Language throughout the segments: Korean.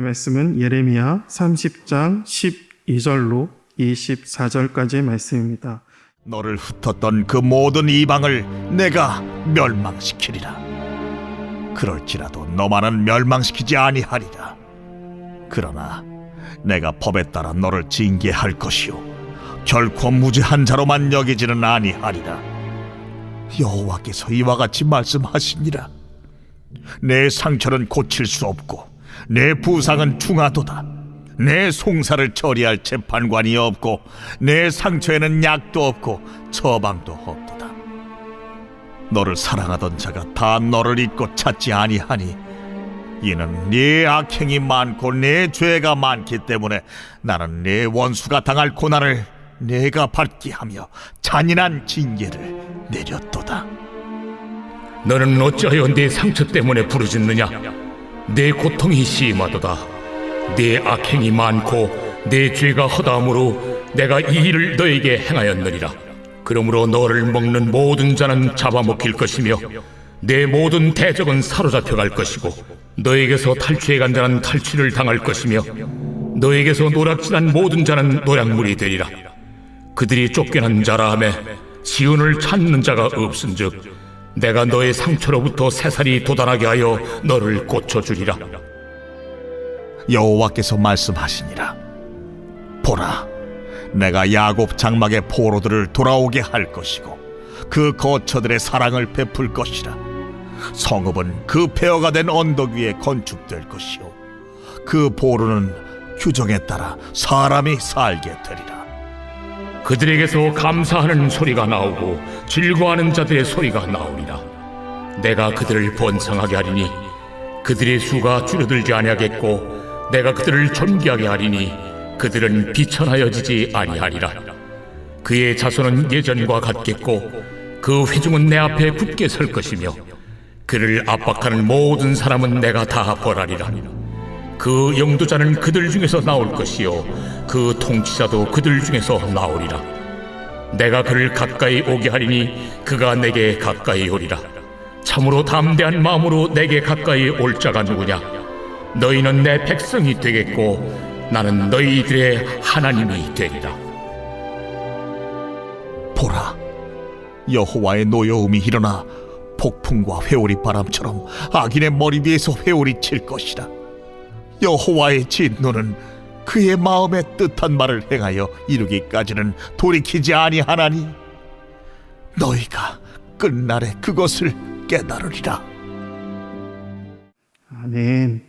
말씀은 예레미야 30장 12절로 24절까지의 말씀입니다. 너를 흩었던 그 모든 이방을 내가 멸망시키리라. 그럴지라도 너만은 멸망시키지 아니하리라. 그러나 내가 법에 따라 너를 징계할 것이요 결코 무죄한 자로만 여기지는 아니하리라. 여호와께서 이와 같이 말씀하시니라. 내 상처는 고칠 수 없고 내 부상은 중하도다. 내 송사를 처리할 재판관이 없고 내 상처에는 약도 없고 처방도 없도다. 너를 사랑하던 자가 다 너를 잊고 찾지 아니하니 이는 네 악행이 많고 내 죄가 많기 때문에 나는 네 원수가 당할 고난을 내가 받게 하며 잔인한 징계를 내렸도다. 너는 어찌하여 네 상처 때문에 부르짖느냐? 네 고통이 심하도다. 네 악행이 많고 네 죄가 허다함으로 내가 이 일을 너에게 행하였느니라. 그러므로 너를 먹는 모든 자는 잡아먹힐 것이며 내 모든 대적은 사로잡혀갈 것이고 너에게서 탈취해간 자는 탈취를 당할 것이며 너에게서 노략질한 모든 자는 노략물이 되리라. 그들이 쫓겨난 자라 하매 시온을 찾는 자가 없은즉 내가 너의 상처로부터 새살이 돋아나게 하여 너를 고쳐주리라. 여호와께서 말씀하시니라. 보라, 내가 야곱 장막의 포로들을 돌아오게 할 것이고 그 거처들의 사랑을 베풀 것이라. 성읍은 그 폐허가 된 언덕 위에 건축될 것이요 그 포로는 규정에 따라 사람이 살게 되리라. 그들에게서 감사하는 소리가 나오고 즐거워하는 자들의 소리가 나오리라. 내가 그들을 번성하게 하리니 그들의 수가 줄어들지 아니하겠고 내가 그들을 존귀하게 하리니 그들은 비천하여지지 아니하리라. 그의 자손은 예전과 같겠고 그 회중은 내 앞에 굳게 설 것이며 그를 압박하는 모든 사람은 내가 다 벌하리라. 그 영도자는 그들 중에서 나올 것이요 그 통치자도 그들 중에서 나오리라. 내가 그를 가까이 오게 하리니 그가 내게 가까이 오리라. 참으로 담대한 마음으로 내게 가까이 올 자가 누구냐? 너희는 내 백성이 되겠고 나는 너희들의 하나님이 되리라. 보라, 여호와의 노여움이 일어나 폭풍과 회오리 바람처럼 악인의 머리 위에서 회오리 칠 것이라. 여호와의 진노는 그의 마음에 뜻한 말을 행하여 이루기까지는 돌이키지 아니하나니 너희가 끝날에 그것을 깨달으리라. 아멘.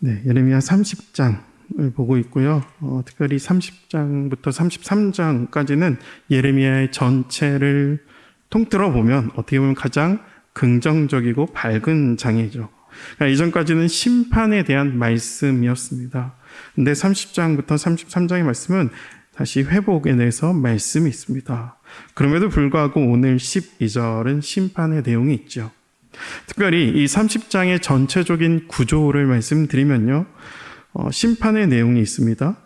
네, 예레미야 30장을 보고 있고요. 특별히 30장부터 33장까지는 예레미야의 전체를 통틀어 보면 어떻게 보면 가장 긍정적이고 밝은 장이죠. 그러니까 이전까지는 심판에 대한 말씀이었습니다. 근데 30장부터 33장의 말씀은 다시 회복에 대해서 말씀이 있습니다. 그럼에도 불구하고 오늘 12절은 심판의 내용이 있죠. 특별히 이 30장의 전체적인 구조를 말씀드리면요. 심판의 내용이 있습니다.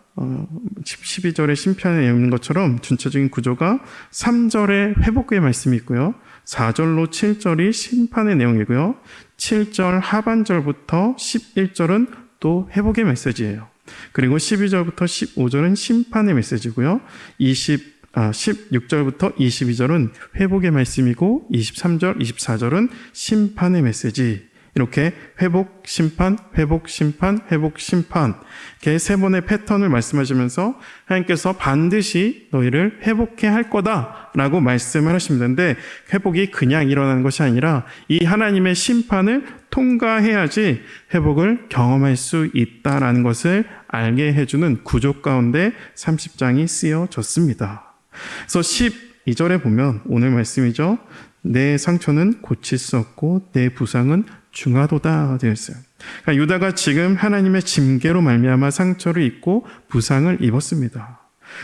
12절에 심판의 내용이 있는 것처럼 전체적인 구조가 3절에 회복의 말씀이 있고요. 4절로 7절이 심판의 내용이고요. 7절 하반절부터 11절은 또 회복의 메시지예요. 그리고 12절부터 15절은 심판의 메시지고요. 16절부터 22절은 회복의 말씀이고 23절, 24절은 심판의 메시지. 이렇게 회복, 심판, 회복, 심판, 회복, 심판 이렇게 세 번의 패턴을 말씀하시면서 하나님께서 반드시 너희를 회복해 할 거다라고 말씀을 하시는데 회복이 그냥 일어나는 것이 아니라 이 하나님의 심판을 통과해야지 회복을 경험할 수 있다라는 것을 알게 해주는 구조 가운데 30장이 쓰여졌습니다. 그래서 12절에 보면 오늘 말씀이죠. 내 상처는 고칠 수 없고 내 부상은 중하도다 되어 있어요. 그러니까 유다가 지금 하나님의 징계로 말미암아 상처를 입고 부상을 입었습니다.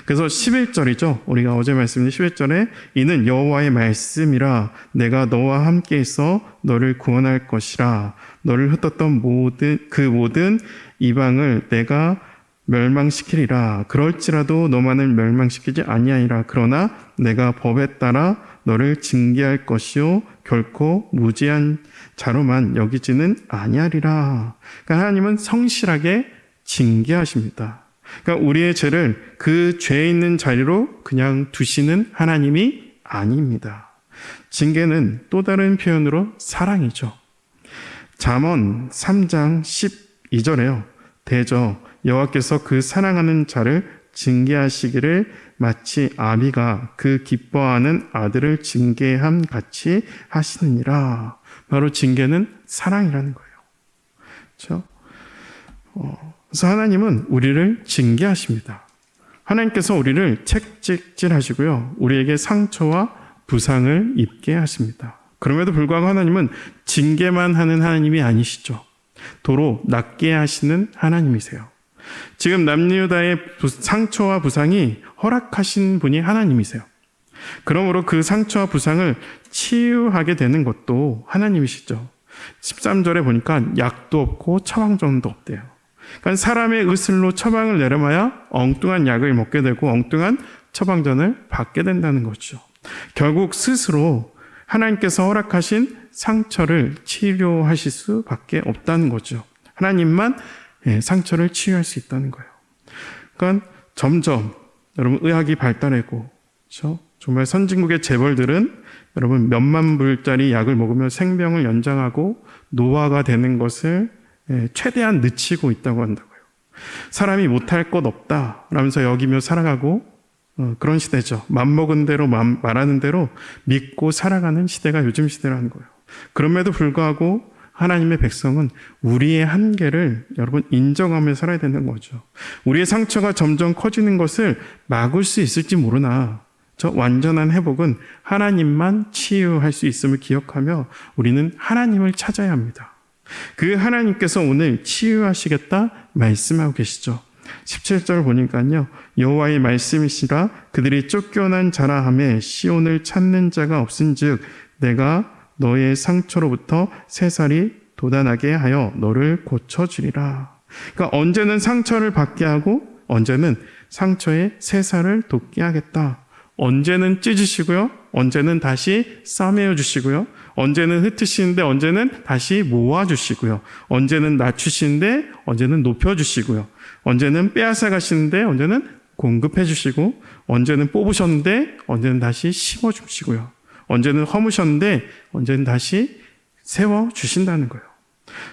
그래서 11절이죠. 우리가 어제 말씀드린 11절에 이는 여호와의 말씀이라 내가 너와 함께 있어 너를 구원할 것이라 너를 흩었던 모든 이방을 내가 멸망시키리라. 그럴지라도 너만을 멸망시키지 아니하리라. 그러나 내가 법에 따라 너를 징계할 것이요 결코 무지한 자로만 여기지는 아니하리라. 그러니까 하나님은 성실하게 징계하십니다. 그러니까 우리의 죄를 그 죄 있는 자리로 그냥 두시는 하나님이 아닙니다. 징계는 또 다른 표현으로 사랑이죠. 잠언 3장 12절에요. 대저 여호와께서 그 사랑하는 자를 징계하시기를 마치 아비가 그 기뻐하는 아들을 징계함 같이 하시느니라. 바로 징계는 사랑이라는 거예요. 그렇죠? 그래서 하나님은 우리를 징계하십니다. 하나님께서 우리를 책찍질하시고요. 우리에게 상처와 부상을 입게 하십니다. 그럼에도 불구하고 하나님은 징계만 하는 하나님이 아니시죠. 도로 낫게 하시는 하나님이세요. 지금 남유다의 상처와 부상이 허락하신 분이 하나님이세요. 그러므로 그 상처와 부상을 치유하게 되는 것도 하나님이시죠. 13절에 보니까 약도 없고 처방전도 없대요. 그러니까 사람의 의술로 처방을 내려마야 엉뚱한 약을 먹게 되고 엉뚱한 처방전을 받게 된다는 거죠. 결국 스스로 하나님께서 허락하신 상처를 치료하실 수밖에 없다는 거죠. 하나님만 상처를 치유할 수 있다는 거예요. 그러니까 점점 여러분 의학이 발달하고 그렇죠? 정말 선진국의 재벌들은 여러분 몇만 불짜리 약을 먹으면 생명을 연장하고 노화가 되는 것을 최대한 늦추고 있다고 한다고요. 사람이 못할 것 없다 라면서 여기며 살아가고 그런 시대죠. 맘먹은 대로 말하는 대로 믿고 살아가는 시대가 요즘 시대라는 거예요. 그럼에도 불구하고 하나님의 백성은 우리의 한계를 여러분 인정하며 살아야 되는 거죠. 우리의 상처가 점점 커지는 것을 막을 수 있을지 모르나 저 완전한 회복은 하나님만 치유할 수 있음을 기억하며 우리는 하나님을 찾아야 합니다. 그 하나님께서 오늘 치유하시겠다 말씀하고 계시죠. 17절 보니까요. 여호와의 말씀이시라 그들이 쫓겨난 자라 하매 시온을 찾는 자가 없은즉 내가 너의 상처로부터 새살이 돋아나게 하여 너를 고쳐주리라. 그러니까 언제는 상처를 받게 하고 언제는 상처에 새살을 돋게 하겠다. 언제는 찢으시고요. 언제는 다시 싸매어 주시고요. 언제는 흩으시는데 언제는 다시 모아주시고요. 언제는 낮추시는데 언제는 높여주시고요. 언제는 빼앗아 가시는데 언제는 공급해 주시고 언제는 뽑으셨는데 언제는 다시 심어주시고요. 언제는 허무셨는데 언제는 다시 세워주신다는 거예요.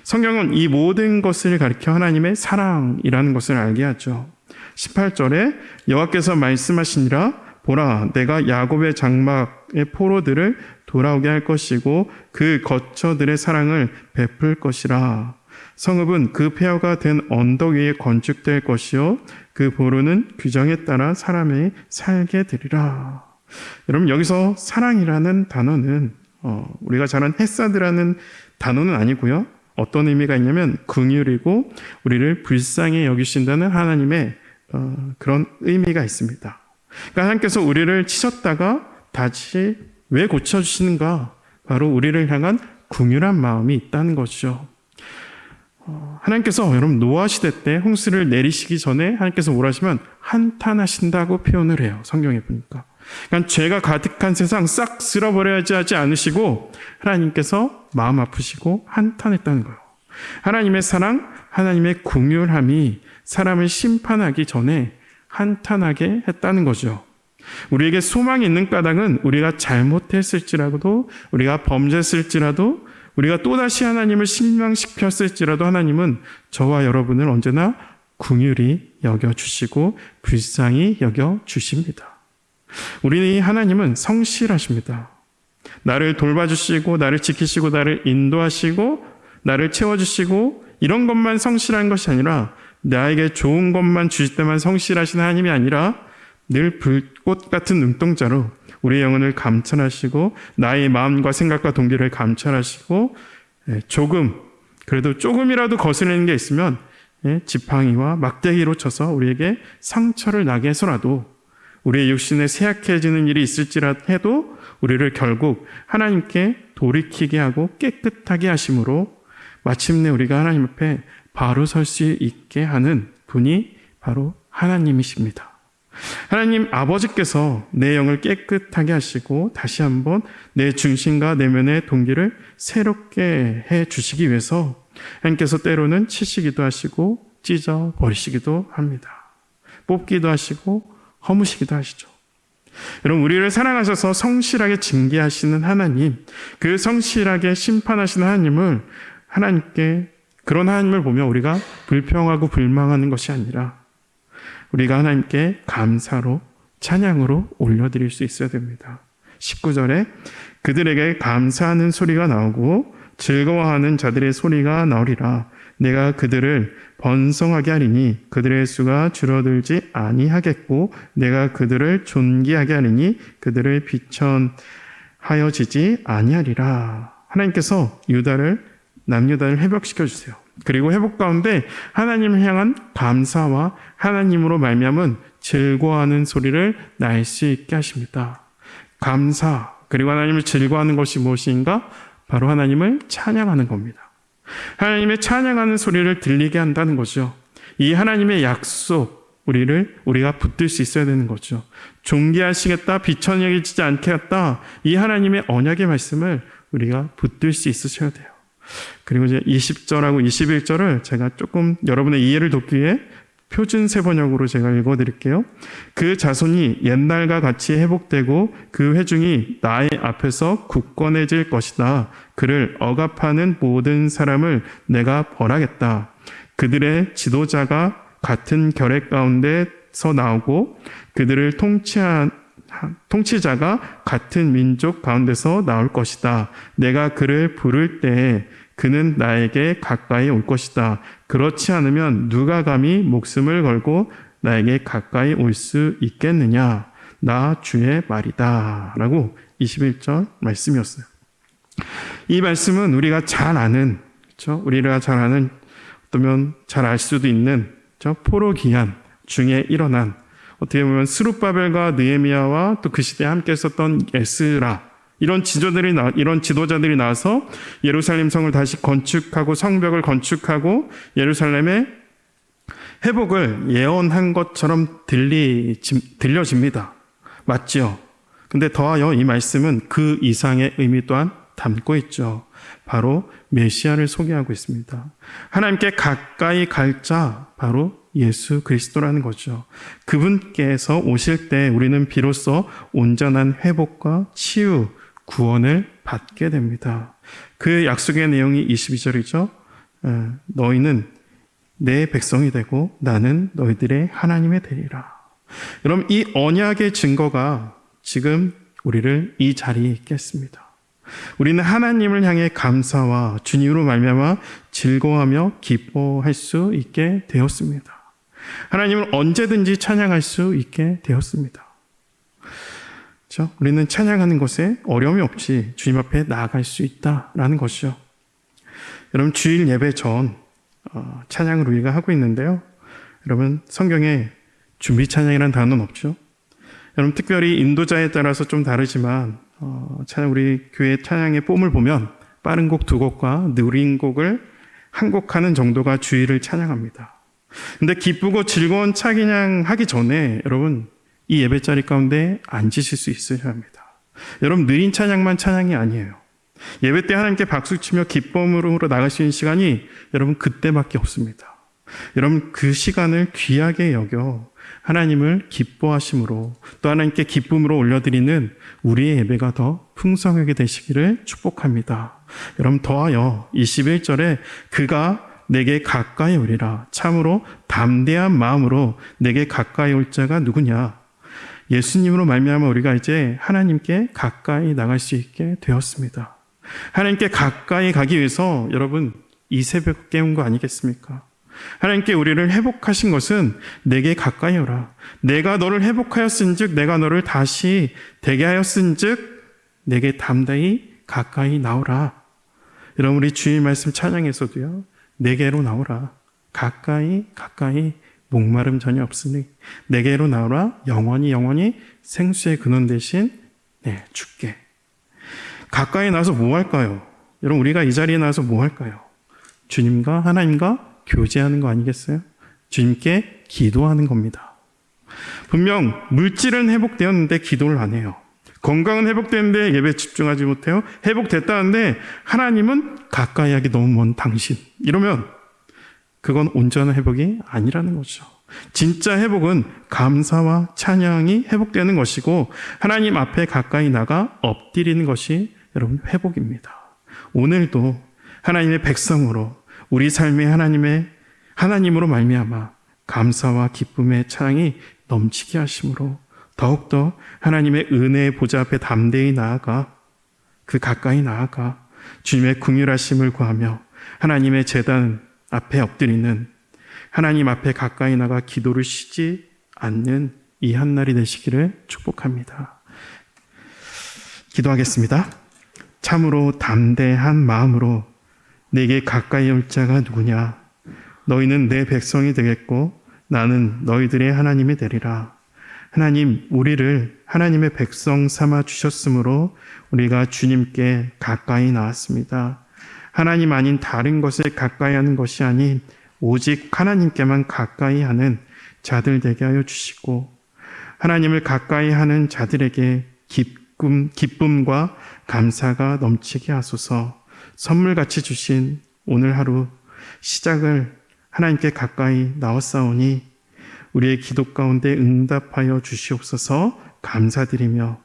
성경은 이 모든 것을 가리켜 하나님의 사랑이라는 것을 알게 하죠. 18절에 여호와께서 말씀하시니라 보라 내가 야곱의 장막의 포로들을 돌아오게 할 것이고 그 거처들의 사랑을 베풀 것이라. 성읍은 그 폐허가 된 언덕 위에 건축될 것이요 그 보루는 규정에 따라 사람이 살게 되리라. 여러분 여기서 사랑이라는 단어는 우리가 잘 아는 헤사드라는 단어는 아니고요. 어떤 의미가 있냐면 긍휼이고 우리를 불쌍히 여기신다는 하나님의 그런 의미가 있습니다. 그러니까 하나님께서 우리를 치셨다가 다시 왜 고쳐주시는가? 바로 우리를 향한 긍휼한 마음이 있다는 것이죠. 하나님께서 여러분 노아 시대 때 홍수를 내리시기 전에 하나님께서 뭐라 하시면 한탄하신다고 표현을 해요. 성경에 보니까. 그러니까 죄가 가득한 세상 싹 쓸어버려야지 하지 않으시고 하나님께서 마음 아프시고 한탄했다는 거예요. 하나님의 사랑, 하나님의 긍휼함이 사람을 심판하기 전에 한탄하게 했다는 거죠. 우리에게 소망이 있는 까닭은 우리가 잘못했을지라도 우리가 범죄했을지라도 우리가 또다시 하나님을 실망시켰을지라도 하나님은 저와 여러분을 언제나 긍휼히 여겨주시고 불쌍히 여겨주십니다. 우리 하나님은 성실하십니다. 나를 돌봐주시고 나를 지키시고 나를 인도하시고 나를 채워주시고 이런 것만 성실한 것이 아니라 나에게 좋은 것만 주실 때만 성실하신 하나님이 아니라 늘 불꽃 같은 눈동자로 우리의 영혼을 감찰하시고 나의 마음과 생각과 동기를 감찰하시고 그래도 조금이라도 거슬리는 게 있으면 지팡이와 막대기로 쳐서 우리에게 상처를 나게 해서라도 우리의 육신에 쇠약해지는 일이 있을지라 해도 우리를 결국 하나님께 돌이키게 하고 깨끗하게 하심으로 마침내 우리가 하나님 앞에 바로 설 수 있게 하는 분이 바로 하나님이십니다. 하나님 아버지께서 내 영을 깨끗하게 하시고 다시 한번 내 중심과 내면의 동기를 새롭게 해 주시기 위해서 하나님께서 때로는 치시기도 하시고 찢어 버리시기도 합니다. 뽑기도 하시고 허무시기도 하시죠. 여러분, 우리를 사랑하셔서 성실하게 징계하시는 하나님, 그 성실하게 심판하시는 하나님을 그런 하나님을 보며 우리가 불평하고 불망하는 것이 아니라 우리가 하나님께 감사로 찬양으로 올려드릴 수 있어야 됩니다. 19절에 그들에게 감사하는 소리가 나오고 즐거워하는 자들의 소리가 나오리라. 내가 그들을 번성하게 하리니 그들의 수가 줄어들지 아니하겠고 내가 그들을 존귀하게 하리니 그들을 비천하여지지 아니하리라. 하나님께서 남유다를 회복시켜 주세요. 그리고 회복 가운데 하나님을 향한 감사와 하나님으로 말미암은 즐거워하는 소리를 날 수 있게 하십니다. 감사, 그리고 하나님을 즐거워하는 것이 무엇인가? 바로 하나님을 찬양하는 겁니다. 하나님의 찬양하는 소리를 들리게 한다는 거죠. 이 하나님의 약속, 우리가 붙들 수 있어야 되는 거죠. 존귀하시겠다, 비천여기지 않겠다, 이 하나님의 언약의 말씀을 우리가 붙들 수 있으셔야 돼요. 그리고 이제 20절하고 21절을 제가 조금 여러분의 이해를 돕기 위해 표준 세번역으로 제가 읽어드릴게요. 그 자손이 옛날과 같이 회복되고 그 회중이 나의 앞에서 굳건해질 것이다. 그를 억압하는 모든 사람을 내가 벌하겠다. 그들의 지도자가 같은 결핵 가운데서 나오고 그들을 통치자가 같은 민족 가운데서 나올 것이다. 내가 그를 부를 때에 그는 나에게 가까이 올 것이다. 그렇지 않으면 누가 감히 목숨을 걸고 나에게 가까이 올 수 있겠느냐. 나 주의 말이다. 라고 21절 말씀이었어요. 이 말씀은 우리가 잘 아는, 그렇죠? 우리가 잘 아는, 어쩌면 잘 알 수도 있는, 그렇죠? 포로 기한 중에 일어난, 어떻게 보면 스룹바벨과 느헤미야와 또 그 시대에 함께 있었던 에스라, 이런 지도자들이 나와서 예루살렘 성을 다시 건축하고 성벽을 건축하고 예루살렘의 회복을 예언한 것처럼 들려집니다. 맞죠? 근데 더하여 이 말씀은 그 이상의 의미 또한 담고 있죠. 바로 메시아를 소개하고 있습니다. 하나님께 가까이 갈 자, 바로 예수 그리스도라는 거죠. 그분께서 오실 때 우리는 비로소 온전한 회복과 치유, 구원을 받게 됩니다. 그 약속의 내용이 22절이죠. 너희는 내 백성이 되고 나는 너희들의 하나님이 되리라. 여러분, 이 언약의 증거가 지금 우리를 이 자리에 있게 했습니다. 우리는 하나님을 향해 감사와 주님으로 말미암아 즐거워하며 기뻐할 수 있게 되었습니다. 하나님을 언제든지 찬양할 수 있게 되었습니다. 그렇죠? 우리는 찬양하는 것에 어려움이 없이 주님 앞에 나아갈 수 있다라는 것이죠. 여러분, 주일 예배 전 찬양을 우리가 하고 있는데요. 여러분, 성경에 준비 찬양이라는 단어는 없죠. 여러분, 특별히 인도자에 따라서 좀 다르지만 우리 교회 찬양의 폼을 보면 빠른 곡 2곡과 느린 곡을 한 곡 하는 정도가 주일을 찬양합니다. 근데 기쁘고 즐거운 찬양 하기 전에 여러분, 이 예배 자리 가운데 앉으실 수 있어야 합니다. 여러분, 느린 찬양만 찬양이 아니에요. 예배 때 하나님께 박수치며 기쁨으로 나갈 수 있는 시간이 여러분 그때밖에 없습니다. 여러분, 그 시간을 귀하게 여겨 하나님을 기뻐하심으로 또 하나님께 기쁨으로 올려드리는 우리의 예배가 더 풍성하게 되시기를 축복합니다. 여러분, 더하여 21절에 그가 내게 가까이 오리라. 참으로 담대한 마음으로 내게 가까이 올 자가 누구냐? 예수님으로 말미암아 우리가 이제 하나님께 가까이 나갈 수 있게 되었습니다. 하나님께 가까이 가기 위해서 여러분 이 새벽 깨운 거 아니겠습니까? 하나님께 우리를 회복하신 것은 내게 가까이 오라. 내가 너를 회복하였은즉 내가 너를 다시 되게 하였은즉 내게 담대히 가까이 나오라. 여러분, 우리 주일 말씀 찬양에서도요, 내게로 나오라. 가까이 목마름 전혀 없으니 내게로 나오라. 영원히 생수의 근원 대신 주께. 가까이 나서 뭐 할까요? 여러분, 우리가 이 자리에 나와서 뭐 할까요? 주님과 하나님과 교제하는 거 아니겠어요? 주님께 기도하는 겁니다. 분명 물질은 회복되었는데 기도를 안 해요. 건강은 회복되는데 예배에 집중하지 못해요. 회복됐다는데 하나님은 가까이 하기 너무 먼 당신. 이러면 그건 온전한 회복이 아니라는 거죠. 진짜 회복은 감사와 찬양이 회복되는 것이고 하나님 앞에 가까이 나가 엎드리는 것이 여러분 회복입니다. 오늘도 하나님의 백성으로 우리 삶에 하나님으로 말미암아 감사와 기쁨의 찬양이 넘치게 하심으로 더욱더 하나님의 은혜의 보좌 앞에 담대히 나아가 가까이 나아가 주님의 긍휼하심을 구하며 하나님의 제단 앞에 엎드리는 하나님 앞에 가까이 나가 기도를 쉬지 않는 이 한날이 되시기를 축복합니다. 기도하겠습니다. 참으로 담대한 마음으로 내게 가까이 올 자가 누구냐? 너희는 내 백성이 되겠고 나는 너희들의 하나님이 되리라. 하나님, 우리를 하나님의 백성 삼아 주셨으므로 우리가 주님께 가까이 나왔습니다. 하나님 아닌 다른 것에 가까이 하는 것이 아닌 오직 하나님께만 가까이 하는 자들 되게 하여 주시고 하나님을 가까이 하는 자들에게 기쁨과 감사가 넘치게 하소서. 선물같이 주신 오늘 하루 시작을 하나님께 가까이 나왔사오니 우리의 기도 가운데 응답하여 주시옵소서. 감사드리며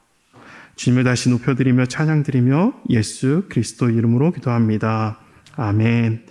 주님을 다시 높여드리며 찬양드리며 예수 그리스도 이름으로 기도합니다. 아멘.